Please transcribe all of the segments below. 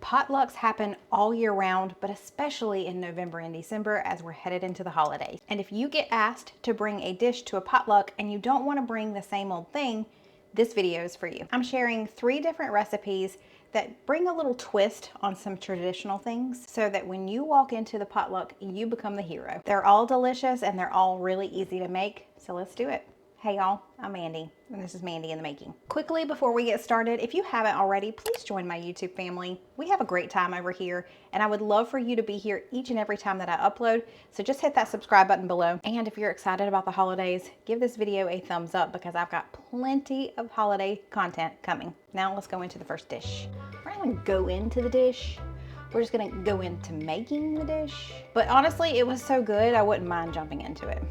Potlucks happen all year round, but especially in November and December as we're headed into the holidays. And if you get asked to bring a dish to a potluck and you don't want to bring the same old thing, this video is for you. I'm sharing 3 different recipes that bring a little twist on some traditional things so that when you walk into the potluck, you become the hero. They're all delicious and they're all really easy to make, so let's do it. Hey y'all, I'm Mandy, and this is Mandy in the Making. Quickly before we get started, if you haven't already, please join my YouTube family. We have a great time over here, and I would love for you to be here each and every time that I upload, so just hit that subscribe button below. And if you're excited about the holidays, give this video a thumbs up because I've got plenty of holiday content coming. Now let's go into the first dish. We're not gonna go into the dish. We're just gonna go into making the dish. But honestly, it was so good, I wouldn't mind jumping into it.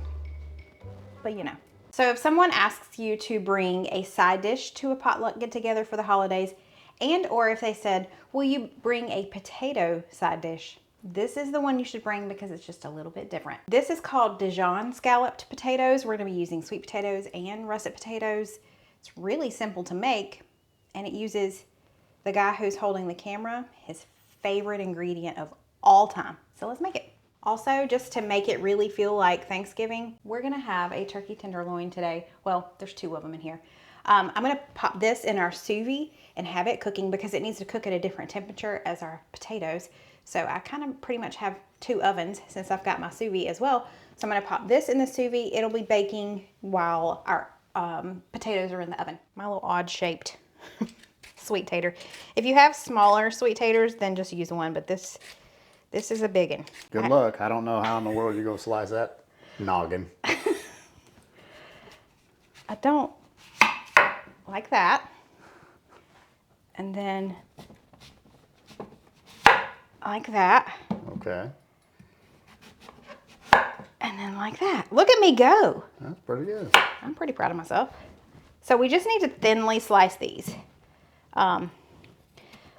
But you know. So if someone asks you to bring a side dish to a potluck get together for the holidays, and or if they said, will you bring a potato side dish? This is the one you should bring because it's just a little bit different. This is called Dijon scalloped potatoes. We're gonna be using sweet potatoes and russet potatoes. It's really simple to make, and it uses the guy who's holding the camera, his favorite ingredient of all time. So let's make it. Also, just to make it really feel like Thanksgiving, we're gonna have a turkey tenderloin today. Well, there's 2 of them in here. I'm gonna pop this in our Suvie and have it cooking because it needs to cook at a different temperature as our potatoes. So I kind of pretty much have 2 ovens since I've got my Suvie as well. So I'm gonna pop this in the Suvie. It'll be baking while our potatoes are in the oven. My little odd shaped sweet tater. If you have smaller sweet taters, then just use one, but this is a big one. Good luck. I don't know how in the world you're going to slice that noggin. I don't like that. And then like that. Okay. And then like that. Look at me go. That's pretty good. I'm pretty proud of myself. So we just need to thinly slice these.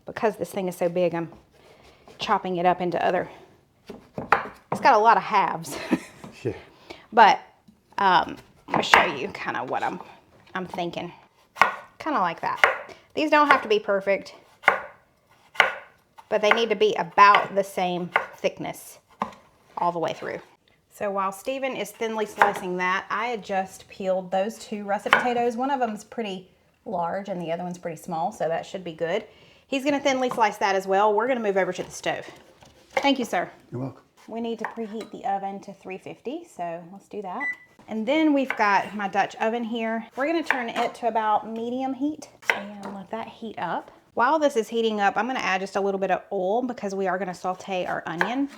Because this thing is so big, I'm chopping it up into other. It's got a lot of halves. Yeah. But I'm gonna show you kind of what I'm thinking. Kind of like that. These don't have to be perfect, but they need to be about the same thickness all the way through. So while Steven is thinly slicing that, I had just peeled those 2 russet potatoes. One of them is pretty large and the other one's pretty small, so that should be good. He's gonna thinly slice that as well. We're gonna move over to the stove. Thank you, sir. You're welcome. We need to preheat the oven to 350, so let's do that. And then we've got my Dutch oven here. We're gonna turn it to about medium heat and let that heat up. While this is heating up, I'm gonna add just a little bit of oil because we are gonna saute our onion,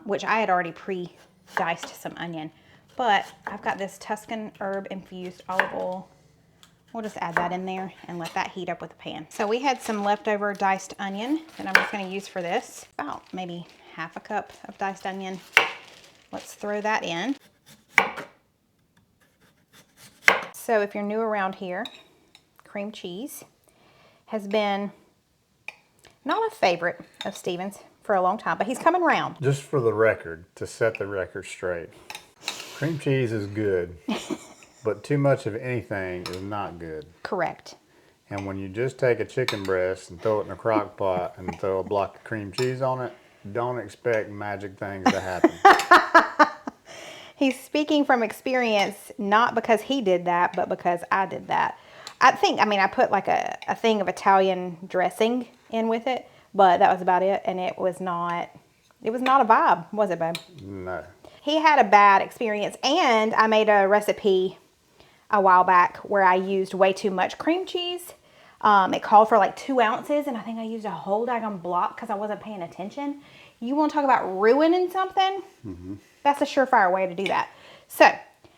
which I had already pre-diced some onion. But I've got this Tuscan herb infused olive oil. We'll just add that in there and let that heat up with the pan. So we had some leftover diced onion that I'm just gonna use for this. About maybe half a cup of diced onion. Let's throw that in. So if you're new around here, cream cheese has been not a favorite of Steven's for a long time, but he's coming around. Just for the record, to set the record straight, cream cheese is good. But too much of anything is not good. Correct. And when you just take a chicken breast and throw it in a crock pot and throw a block of cream cheese on it, don't expect magic things to happen. He's speaking from experience, not because he did that, but because I did that. I put like a thing of Italian dressing in with it, but that was about it. And it was not a vibe, was it, babe? No. He had a bad experience, and I made a recipe a while back where I used way too much cream cheese. It called for like 2 ounces, and I think I used a whole daggone block because I wasn't paying attention. You want to talk about ruining something? Mm-hmm. That's a surefire way to do that. So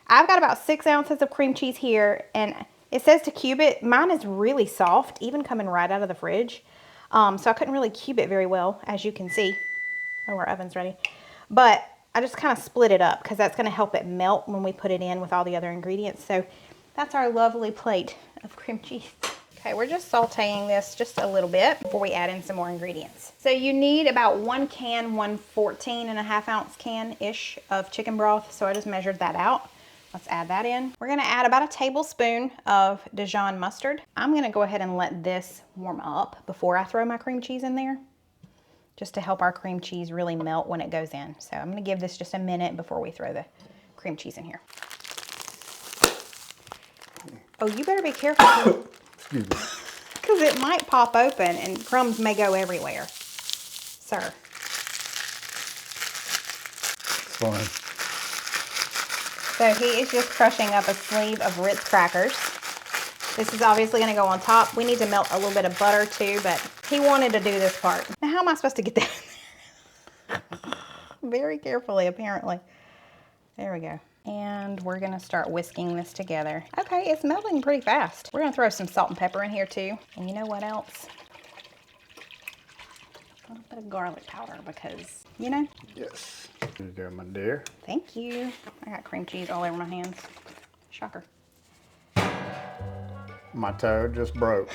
I've got about 6 ounces of cream cheese here, and it says to cube it. Mine is really soft, even coming right out of the fridge. So I couldn't really cube it very well, as you can see. Oh, our oven's ready. But I just kind of split it up because that's going to help it melt when we put it in with all the other ingredients. So that's our lovely plate of cream cheese. Okay, we're just sauteing this just a little bit before we add in some more ingredients. So you need about 1 can, 1 14.5-ounce can-ish of chicken broth. So I just measured that out. Let's add that in. We're gonna add about a tablespoon of Dijon mustard. I'm gonna go ahead and let this warm up before I throw my cream cheese in there. just to help our cream cheese really melt when it goes in. So I'm gonna give this just a minute before we throw the cream cheese in here. Oh, you better be careful. Excuse me. Because it might pop open and crumbs may go everywhere. Sir. It's fine. So he is just crushing up a sleeve of Ritz crackers. This is obviously going to go on top. We need to melt a little bit of butter too, but he wanted to do this part. Now how am I supposed to get that in there? Very carefully, apparently. There we go. And we're going to start whisking this together. Okay, it's melting pretty fast. We're going to throw some salt and pepper in here too. And you know what else? A little bit of garlic powder because, you know. Yes. Here you go, my dear. Thank you. I got cream cheese all over my hands. Shocker. My toe just broke.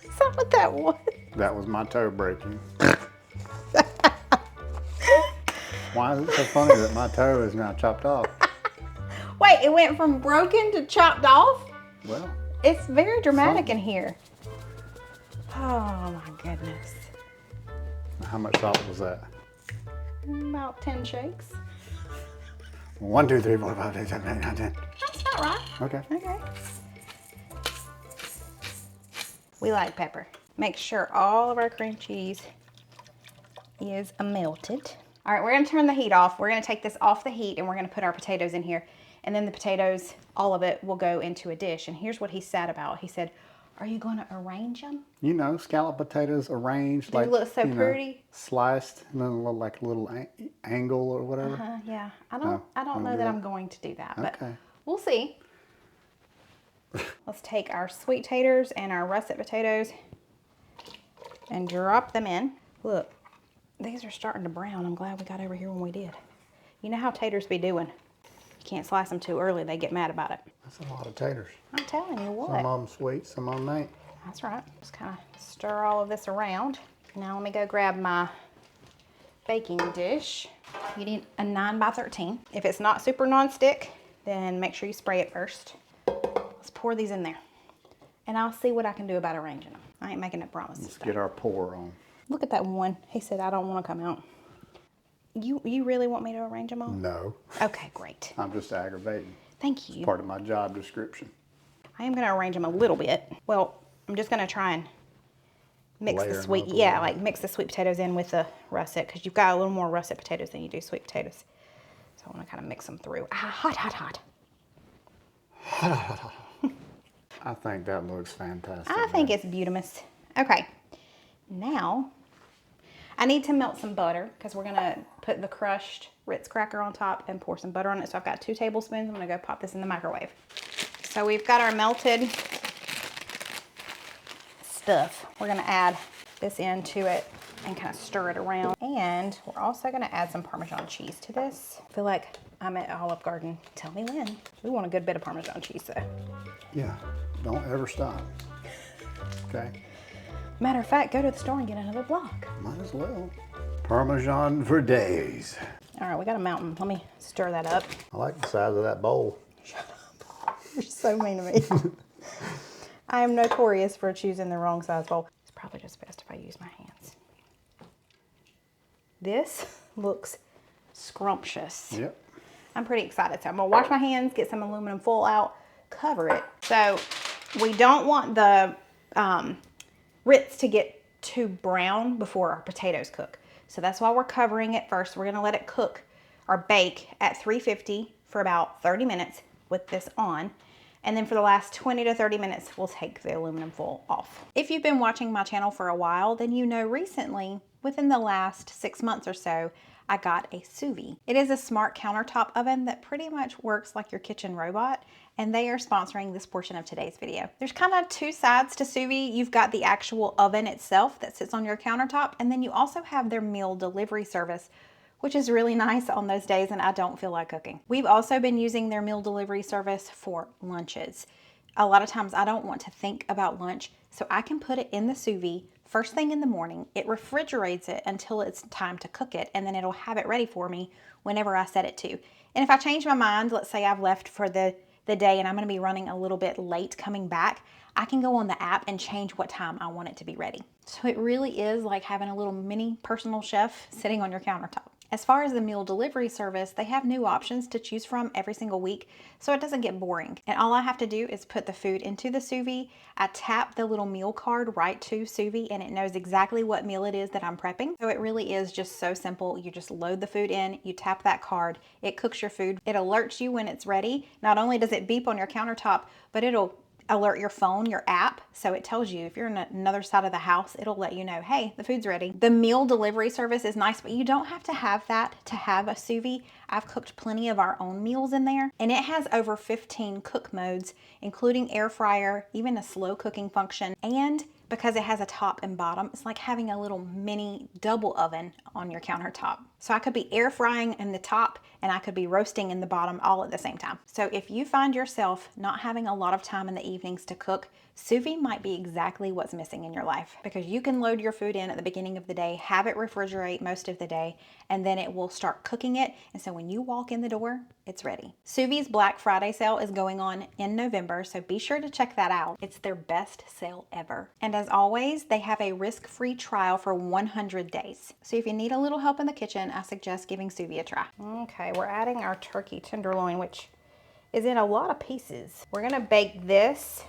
Is that what that was? That was my toe breaking. Why is it so funny that my toe is now chopped off? Wait, it went from broken to chopped off? Well, It's very dramatic in here. Oh my goodness. how much salt was that? About 10 shakes. 1, 2, 3, 4, 5, 6, 7, 8, 9, 10. That's not right. Okay. Okay. We like pepper. Make sure all of our cream cheese is melted. All right, we're gonna turn the heat off. We're gonna take this off the heat and we're gonna put our potatoes in here. And then the potatoes, all of it, will go into a dish. And here's what he said about. He said, are you gonna arrange them? You know, scalloped potatoes arranged, They like, look so you know, pretty. sliced, and then like a little angle or whatever. Yeah, I No, don't know do that that. I'm going to do that, but Okay. we'll see. Let's take our sweet taters and our russet potatoes and drop them in. Look, these are starting to brown. I'm glad we got over here when we did. You know how taters be doing. You can't slice them too early. They get mad about it. That's a lot of taters. I'm telling you what. Some of them sweet, some of them ain't. That's right. Just kind of stir all of this around. Now let me go grab my baking dish. You need a 9 by 13. If it's not super non-stick, then make sure you spray it first. Let's pour these in there. And I'll see what I can do about arranging them. I ain't making no promises. Let's get our pour on. Look at that one. He said, I don't want to come out. You really want me to arrange them all? No. Okay, great. I'm just aggravating. Thank you. Part of my job description. I am going to arrange them a little bit. Well, I'm just going to try and mix Layer the 'em sweet, up a yeah, little. like mix the sweet potatoes in with the russet because you've got a little more russet potatoes than you do sweet potatoes. So I want to kind of mix them through. Ah, hot, hot, hot. I think that looks fantastic. I think it's beautimous. Okay, now I need to melt some butter because we're going to put the crushed Ritz cracker on top and pour some butter on it. So I've got 2 tablespoons. I'm going to go pop this in the microwave. So we've got our melted stuff. We're going to add this into it and kind of stir it around. And we're also going to add some Parmesan cheese to this. I feel like I'm at Olive Garden. Tell me when. We want a good bit of Parmesan cheese though. Yeah, don't ever stop. Okay, Matter of fact, go to the store and get another block. might as well. Parmesan for days. All right, we got a mountain. Let me stir that up. I like the size of that bowl. You're so mean to me. I am notorious for choosing the wrong size bowl. It's probably just best if I use my hands. This looks scrumptious. Yep. I'm pretty excited. So I'm gonna wash my hands, get some aluminum foil out, cover it. So we don't want the Ritz to get too brown before our potatoes cook. So that's why we're covering it first. We're gonna let it cook or bake at 350 for about 30 minutes with this on. And then for the last 20 to 30 minutes, we'll take the aluminum foil off. If you've been watching my channel for a while, then you know recently, within the last 6 months or so, I got a Suvie. It is a smart countertop oven that pretty much works like your kitchen robot, and they are sponsoring this portion of today's video. There's kind of 2 sides to Suvie. You've got the actual oven itself that sits on your countertop, and then you also have their meal delivery service, which is really nice on those days and I don't feel like cooking. We've also been using their meal delivery service for lunches. A lot of times I don't want to think about lunch, so I can put it in the Suvie first thing in the morning. It refrigerates it until it's time to cook it, and then it'll have it ready for me whenever I set it to. And if I change my mind, let's say I've left for the day and I'm gonna be running a little bit late coming back, I can go on the app and change what time I want it to be ready. So it really is like having a little mini personal chef sitting on your countertop. As far as the meal delivery service, they have new options to choose from every single week, so it doesn't get boring. And all I have to do is put the food into the Suvie. I tap the little meal card right to Suvie, and it knows exactly what meal it is that I'm prepping. So it really is just so simple. You just load the food in, you tap that card, it cooks your food. It alerts you when it's ready. Not only does it beep on your countertop, but it'll alert your phone, your app, so it tells you if you're in another side of the house, it'll let you know, hey, the food's ready. The meal delivery service is nice, but you don't have to have that to have a Suvie. I've cooked plenty of our own meals in there, and it has over 15 cook modes, including air fryer, even a slow cooking function, and because it has a top and bottom, it's like having a little mini double oven on your countertop. So I could be air frying in the top and I could be roasting in the bottom all at the same time. So if you find yourself not having a lot of time in the evenings to cook, Suvie might be exactly what's missing in your life, because you can load your food in at the beginning of the day, have it refrigerate most of the day, and then it will start cooking it. And so when you walk in the door, it's ready. Suvie's Black Friday sale is going on in November, so be sure to check that out. It's their best sale ever. And as always, they have a risk-free trial for 100 days. So if you need a little help in the kitchen, I suggest giving Suvie a try. Okay, we're adding our turkey tenderloin, which is in a lot of pieces. We're gonna bake this,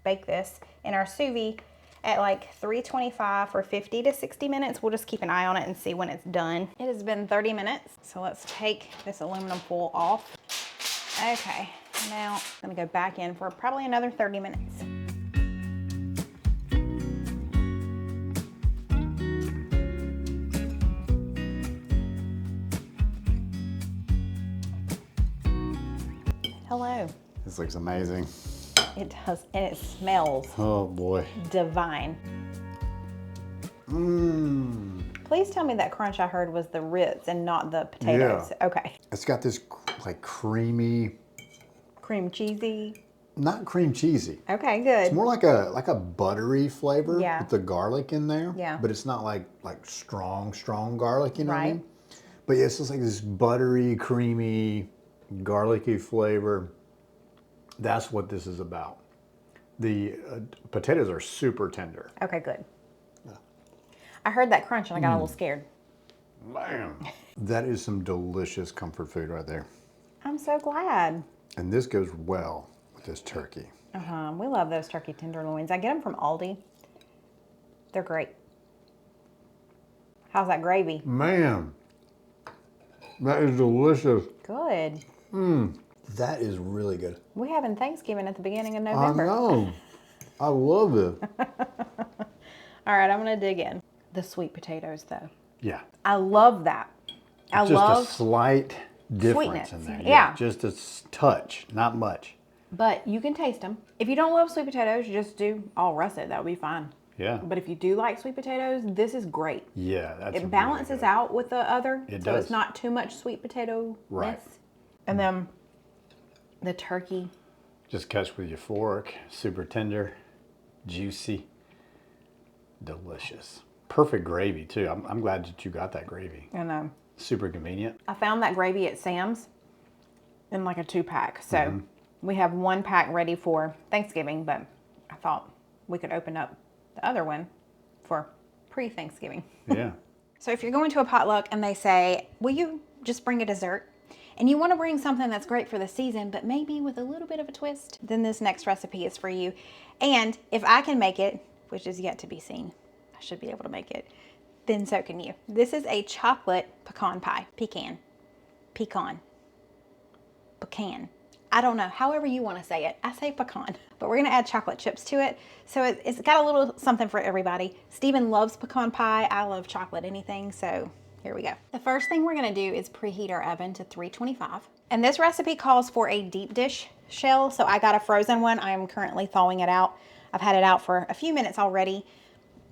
bake this in our Suvie at like 325 for 50 to 60 minutes. We'll just keep an eye on it and see when it's done. It has been 30 minutes, so let's take this aluminum foil off. Okay, now I'm gonna go back in for probably another 30 minutes. Hello. This looks amazing. It does, and it smells Oh boy. divine. Mmm. Please tell me that crunch I heard was the Ritz and not the potatoes. Yeah. Okay. It's got this like creamy, Cream cheesy. not cream cheesy. Okay, good. It's more like a buttery flavor Yeah. with the garlic in there. Yeah. But it's not like strong garlic, you know what I Right. mean? But yeah, it's just like this buttery, creamy, garlicky flavor. That's what this is about. The potatoes are super tender. Okay, good. I heard that crunch and I got a little scared. Man, that is some delicious comfort food right there. I'm so glad. And this goes well with this turkey. We love those turkey tenderloins. I get them from Aldi. They're great. How's that gravy? Man, that is delicious. Good. That is really good. We having Thanksgiving at the beginning of I November. know. I love it. All right, I'm gonna dig in. The sweet potatoes though. Yeah. I love that. I Just love, a slight difference sweetness. in there. Yeah. Just a touch, not much. but you can taste them. If you don't love sweet potatoes, just do all russet. That would be fine. Yeah. But if you do like sweet potatoes, this is great. Yeah, that's It balances out with the other, It so does. it's not too much sweet potato Right. And then the turkey. Just cuts with your fork. Super tender, juicy, delicious. Perfect gravy too. I'm glad that you got that gravy. And Super convenient. I found that gravy at Sam's in like a 2-pack. So we have 1 pack ready for Thanksgiving, but I thought we could open up the other one for pre-Thanksgiving. Yeah. So if you're going to a potluck and they say, will you just bring a dessert? And you want to bring something that's great for the season, but maybe with a little bit of a twist, then this next recipe is for you. And if I can make it, which is yet to be seen, I should be able to make it, then so can you. This is a chocolate pecan pie. Pecan. I don't know, however you want to say it. I say pecan, but we're going to add chocolate chips to it. So it's got a little something for everybody. Steven loves pecan pie. I love chocolate anything, so here we go. The first thing we're going to do is preheat our oven to 325. And this recipe calls for a deep dish shell, so I got a frozen one. I am currently thawing it out. I've had it out for a few minutes already.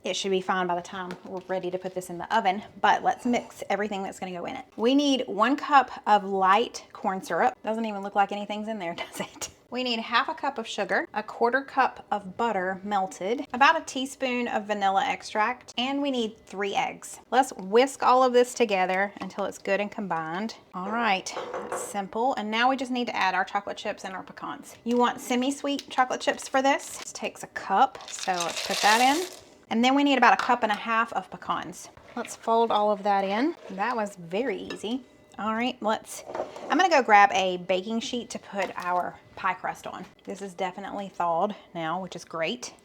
It should be fine by the time we're ready to put this in the oven, but let's mix everything that's gonna go in it. We need 1 cup of light corn syrup. Doesn't even look like anything's in there, does it? We need 1/2 cup of sugar, 1/4 cup of butter melted, about a teaspoon of vanilla extract, and we need 3 eggs. Let's whisk all of this together until it's good and combined. All right, that's simple. And now we just need to add our chocolate chips and our pecans. You want semi-sweet chocolate chips for this? This takes a cup, so let's put that in. And then we need about 1.5 cups of pecans. Let's fold all of that in. That was very easy. All right, I'm gonna go grab a baking sheet to put our pie crust on. This is definitely thawed now, which is great.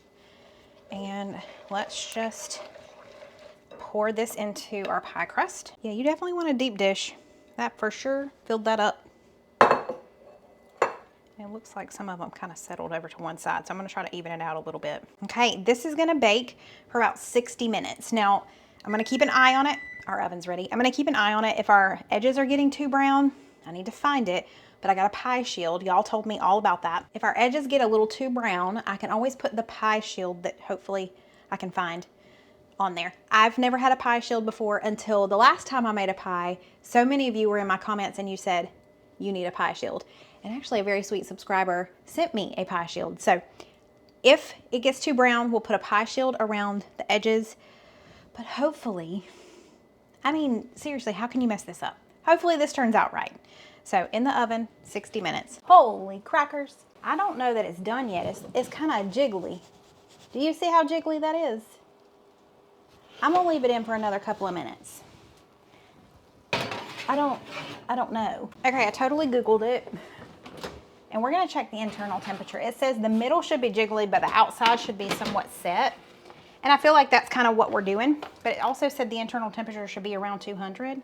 And let's just pour this into our pie crust. Yeah, you definitely want a deep dish. That for sure filled that up. It looks like some of them kind of settled over to one side, so I'm gonna try to even it out a little bit. Okay, this is gonna bake for about 60 minutes. Now, I'm gonna keep an eye on it. Our oven's ready. I'm gonna keep an eye on it. If our edges are getting too brown, I need to find it, but I got a pie shield. Y'all told me all about that. If our edges get a little too brown, I can always put the pie shield that hopefully I can find on there. I've never had a pie shield before until the last time I made a pie. So many of you were in my comments and you said, you need a pie shield. And actually a very sweet subscriber sent me a pie shield. So if it gets too brown, we'll put a pie shield around the edges, but hopefully, I mean, seriously, how can you mess this up? Hopefully this turns out right. So in the oven, 60 minutes. Holy crackers. I don't know that it's done yet. It's kind of jiggly. Do you see how jiggly that is? I'm gonna leave it in for another couple of minutes. I don't know. Okay, I totally Googled it. And we're gonna check the internal temperature. It says the middle should be jiggly, but the outside should be somewhat set. And I feel like that's kind of what we're doing, but it also said the internal temperature should be around 200.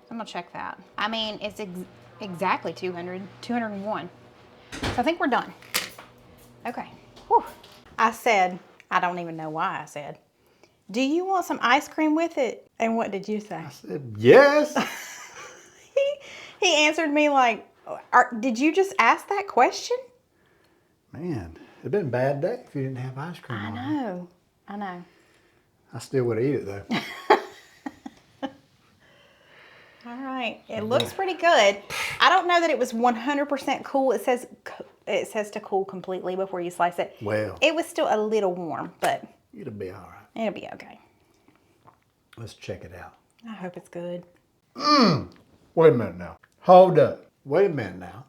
I'm gonna check that. I mean, it's exactly 200, 201. So I think we're done. Okay, whew. I said, I don't even know why I said, do you want some ice cream with it? And what did you say? I said, yes. He answered me like, did you just ask that question? Man, it'd been a bad day if you didn't have ice cream on it. I know. I still would eat it though. All right, it looks pretty good. I don't know that it was 100% cool. It says to cool completely before you slice it. Well, it was still a little warm, but it'll be all right. it'll be okay. Let's check it out. I hope it's good. Wait a minute now. Hold up. Wait a minute now.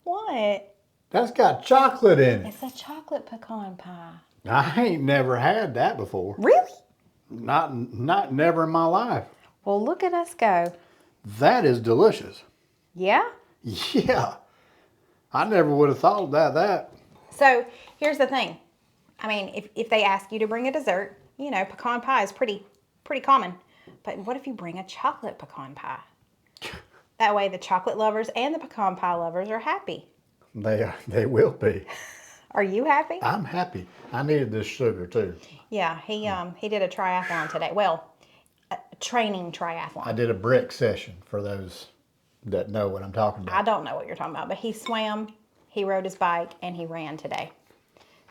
What? That's got chocolate in it. It's a chocolate pecan pie. I ain't never had that before. Really? Not never in my life. Well, look at us go. That is delicious. Yeah? Yeah. I never would have thought about that. So here's the thing. I mean, if they ask you to bring a dessert, you know, pecan pie is pretty common. But what if you bring a chocolate pecan pie? That way the chocolate lovers and the pecan pie lovers are happy. They will be. Are you happy? I'm happy. I needed this sugar too. Yeah, he did a triathlon today. Well, a training triathlon. I did a brick session for those that know what I'm talking about. I don't know what you're talking about, but he swam, he rode his bike, and he ran today.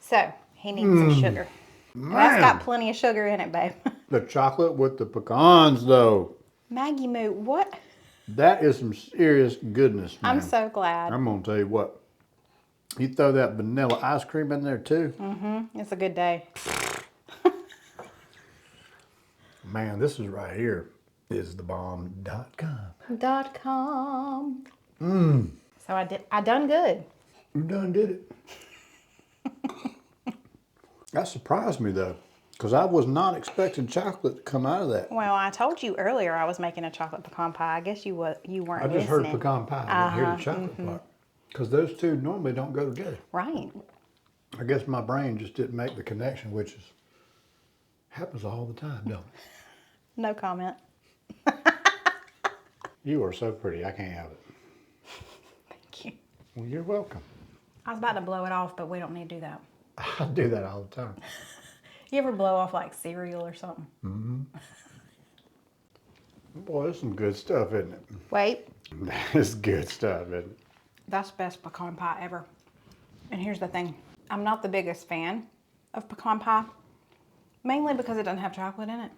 So he needs some sugar. And that's got plenty of sugar in it, babe. The chocolate with the pecans though. Maggie Moo, what? That is some serious goodness, man. I'm so glad. I'm gonna tell you what. You throw that vanilla ice cream in there too. Mm-hmm. It's a good day. Man, this is right here is the bomb.com. .com. Mmm. So I done good. You done did it. That surprised me though, because I was not expecting chocolate to come out of that. Well, I told you earlier I was making a chocolate pecan pie. I guess you weren't I just heard listening. pecan pie. I didn't hear the chocolate part. Because those two normally don't go together. Right. I guess my brain just didn't make the connection, which happens all the time, don't it? No comment. You are so pretty. I can't have it. Thank you. Well, you're welcome. I was about to blow it off, but we don't need to do that. I do that all the time. You ever blow off like cereal or something? Mm-hmm. Boy, there's some good stuff, isn't it? Wait. It's good stuff, isn't it? That's the best pecan pie ever. And here's the thing. I'm not the biggest fan of pecan pie, mainly because it doesn't have chocolate in it.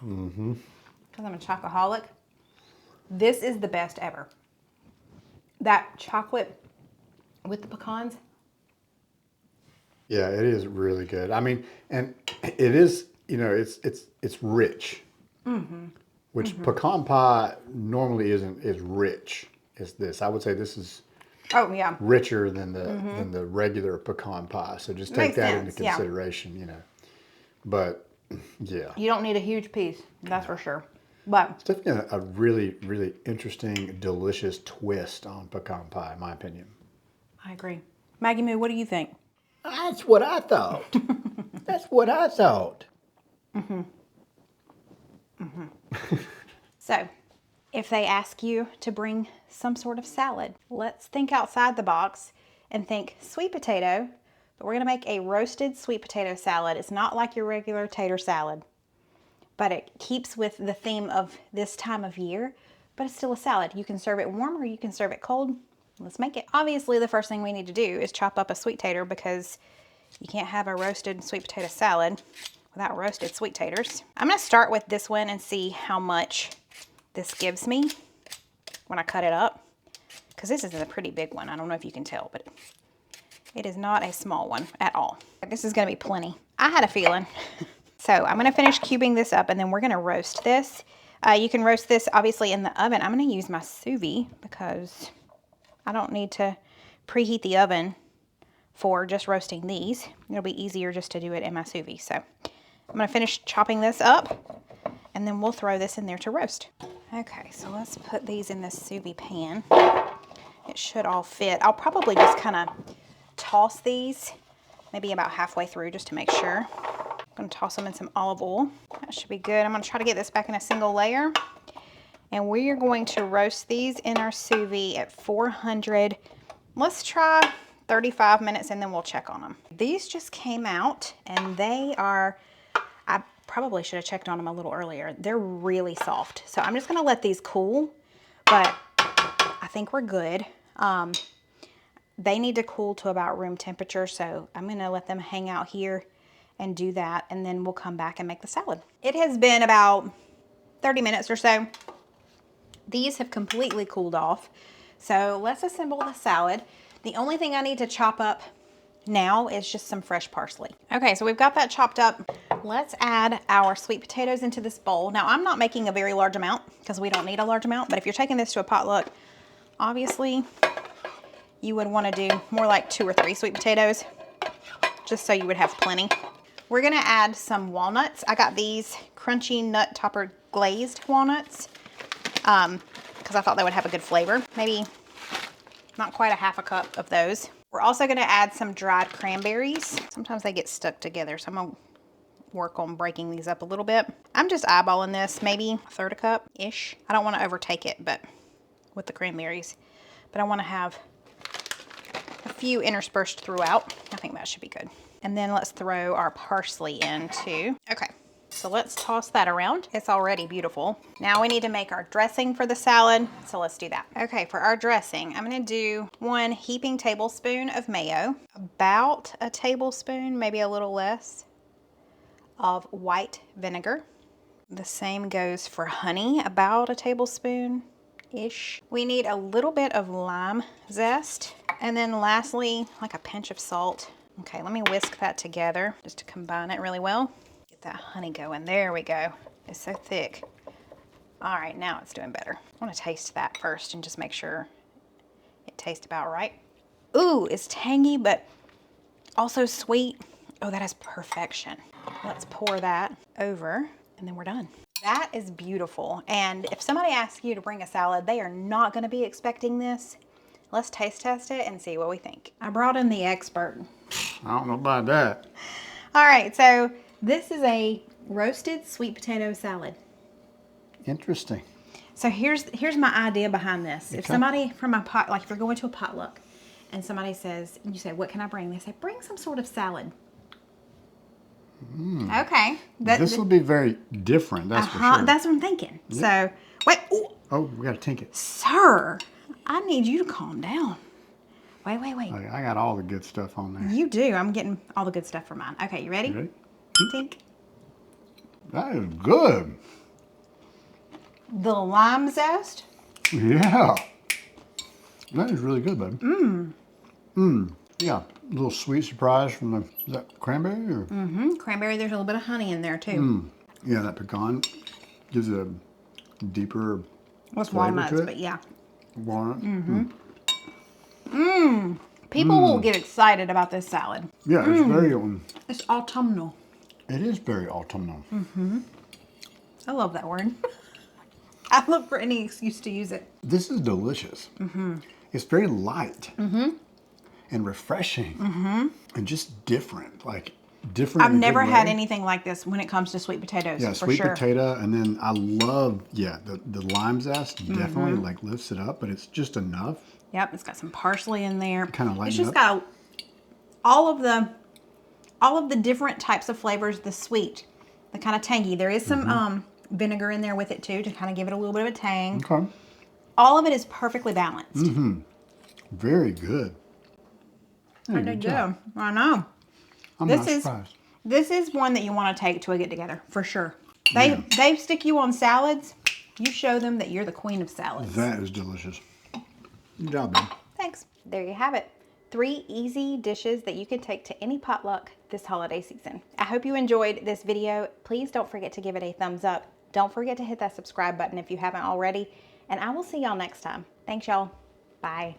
Mm-hmm. Because I'm a chocoholic. This is the best ever. that chocolate with the pecans. Yeah, it is really good. I mean, and it is, you know, it's rich, which pecan pie normally isn't as rich as this. I would say this is Oh yeah. richer than the regular pecan pie. So just take Makes that sense, into yeah. consideration, you know. But yeah, You don't need a huge piece, that's for sure. But it's definitely a really, really interesting, delicious twist on pecan pie, in my opinion. I agree. Maggie Moo, what do you think? That's what I thought. That's what I thought. So, if they ask you to bring some sort of salad, let's think outside the box and think sweet potato, but we're gonna make a roasted sweet potato salad. It's not like your regular tater salad, but it keeps with the theme of this time of year, but it's still a salad. You can serve it warm or you can serve it cold. Let's make it. Obviously, the first thing we need to do is chop up a sweet tater because you can't have a roasted sweet potato salad without roasted sweet taters. I'm gonna start with this one and see how much this gives me when I cut it up, because this is a pretty big one. I don't know if you can tell, but it is not a small one at all. This is gonna be plenty. I had a feeling. So I'm gonna finish cubing this up and then we're gonna roast this. You can roast this obviously in the oven. I'm gonna use my Suvie because I don't need to preheat the oven for just roasting these. It'll be easier just to do it in my Suvie. So I'm gonna finish chopping this up and then we'll throw this in there to roast. Okay, so let's put these in this Suvie pan. It should all fit. I'll probably just kind of toss these maybe about halfway through just to make sure. I'm gonna toss them in some olive oil. That should be good. I'm gonna try to get this back in a single layer. And we are going to roast these in our Suvie at 400. Let's try 35 minutes and then we'll check on them. These just came out and they are, I probably should have checked on them a little earlier. They're really soft. So I'm just gonna let these cool, but I think we're good. They need to cool to about room temperature. So I'm gonna let them hang out here and do that. And then we'll come back and make the salad. It has been about 30 minutes or so. These have completely cooled off. So let's assemble the salad. The only thing I need to chop up now is just some fresh parsley. Okay, so we've got that chopped up. Let's add our sweet potatoes into this bowl. Now I'm not making a very large amount because we don't need a large amount, but if you're taking this to a potluck, obviously you would want to do more like 2 or 3 sweet potatoes, just so you would have plenty. We're gonna add some walnuts. I got these crunchy nut topper glazed walnuts because I thought they would have a good flavor. Maybe not quite a half a cup of those. We're also gonna add some dried cranberries. Sometimes they get stuck together, so I'm gonna work on breaking these up a little bit. I'm just eyeballing this, maybe 1/3 cup-ish. I don't wanna overtake it, but with the cranberries. But I wanna have a few interspersed throughout. I think that should be good. And then let's throw our parsley in too. Okay. So let's toss that around. It's already beautiful. Now we need to make our dressing for the salad. So let's do that. Okay, for our dressing, I'm gonna do 1 heaping tablespoon of mayo, about a tablespoon, maybe a little less, of white vinegar. The same goes for honey, about a tablespoon-ish. We need a little bit of lime zest. And then lastly, like a pinch of salt. Okay, let me whisk that together just to combine it really well. That honey going. There we go. It's so thick. All right, now it's doing better. I want to taste that first and just make sure it tastes about right. Ooh, it's tangy, but also sweet. Oh, that is perfection. Let's pour that over and then we're done. That is beautiful. And if somebody asks you to bring a salad, they are not going to be expecting this. Let's taste test it and see what we think. I brought in the expert. I don't know about that. All right, so this is a roasted sweet potato salad. Interesting. So here's my idea behind this. Okay. If somebody from a pot, like if you're going to a potluck and somebody says, and you say, what can I bring? They say, bring some sort of salad. Okay. This will be very different, that's for sure. That's what I'm thinking. Yep. So, wait. Ooh. Oh, we got to tink it. Sir, I need you to calm down. Wait. I got all the good stuff on there. You do. I'm getting all the good stuff for mine. Okay, you ready? You ready? Tink. That is good. The lime zest. Yeah. That is really good, babe. Yeah, a little sweet surprise from the, is that cranberry or? Cranberry, there's a little bit of honey in there too. Yeah, that pecan gives it a deeper With flavor walnuts, to it. but yeah. Walnut. People will get excited about this salad. Yeah, it's very, It's autumnal. it is very autumnal. I love that word. I look for any excuse to use it. This is delicious. It's very light and refreshing and just different, like different. I've never had anything like this when it comes to sweet potatoes. Yeah, for sweet sure. potato, and then I love, yeah, the lime zest definitely like lifts it up, but it's just enough. Yep, it's got some parsley in there. Kind of It's lighten just up. got all of the different types of flavors. The sweet, the kind of tangy. There is some vinegar in there with it too to kind of give it a little bit of a tang. Okay. All of it is perfectly balanced. Very good. I did good. I know. I'm not surprised. This is one that you want to take to a get together for sure. They stick you on salads. You show them that you're the queen of salads. That is delicious. Good job, babe. Thanks. There you have it. 3 easy dishes that you can take to any potluck this holiday season. I hope you enjoyed this video. Please don't forget to give it a thumbs up. Don't forget to hit that subscribe button if you haven't already. And I will see y'all next time. Thanks, y'all. Bye.